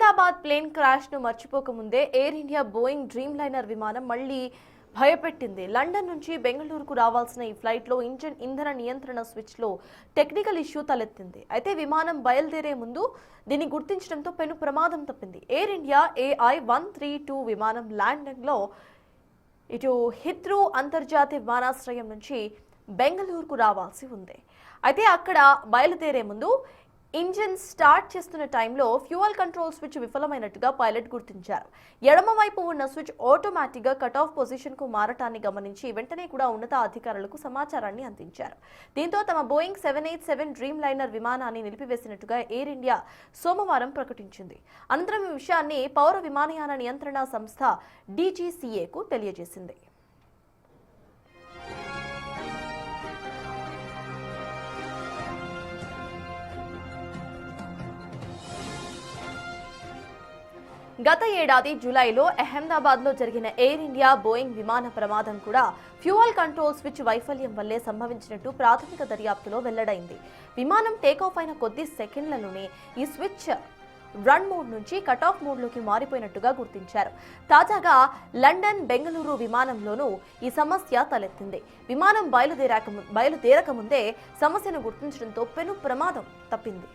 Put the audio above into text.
Ahmedabad plane crash ను మర్చిపోకముందే air India Boeing Dreamliner విమానం మళ్లీ భయపెట్టింది. లండన్ నుంచి బెంగళూరుకు రావాల్సిన ఈ ఫ్లైట్ లో ఇంధన నియంత్రణ స్విచ్ లో టెక్నికల్ ఇష్యూ తలెత్తింది. అయితే విమానం బయలుదేరే ముందు దీన్ని గుర్తించడంతో పెను ప్రమాదం తప్పింది. ఎయిర్ ఇండియా AI-132 విమానం ల్యాండింగ్ లో ఇటు హిత్రూ అంతర్జాతీయ విమానాశ్రయం నుంచి బెంగళూరుకు రావాల్సి ఉంది. అయితే అక్కడ బయలుదేరే ముందు ఇంజిన్ స్టార్ట్ చేస్తున్న టైంలో ఫ్యూయల్ కంట్రోల్ స్విచ్ విఫలమైనట్టుగా పైలట్ గుర్తించారు. ఎడమ వైపు ఉన్న స్విచ్ ఆటోమేటిక్గా కట్ ఆఫ్ పొజిషన్ కు మారటాన్ని గమనించి వెంటనే కూడా ఉన్నత అధికారులకు సమాచారాన్ని అందించారు. దీంతో తమ బోయింగ్ 787 డ్రీమ్ లైనర్ విమానాన్ని నిలిపివేసినట్టుగా ఎయిర్ ఇండియా సోమవారం ప్రకటించింది. అనంతరం ఈ విషయాన్ని పౌర విమానయాన నియంత్రణ సంస్థ DGCAకు తెలియజేసింది. గత ఏడాది జూలైలో అహ్మదాబాద్లో జరిగిన ఎయిర్ ఇండియా బోయింగ్ విమాన ప్రమాదం కూడా ఫ్యూయల్ కంట్రోల్ స్విచ్ వైఫల్యం వల్లే సంభవించినట్టు ప్రాథమిక దర్యాప్తులో వెల్లడైంది. విమానం టేకాఫ్ అయిన కొద్ది సెకండ్లలోనే ఈ స్విచ్ రన్ మోడ్ నుంచి కట్ ఆఫ్ మోడ్లోకి మారిపోయినట్టుగా గుర్తించారు. తాజాగా లండన్ బెంగళూరు విమానంలోనూ ఈ సమస్య తలెత్తింది. విమానం బయలుదేరక ముందే సమస్యను గుర్తించడంతో పెను ప్రమాదం తప్పింది.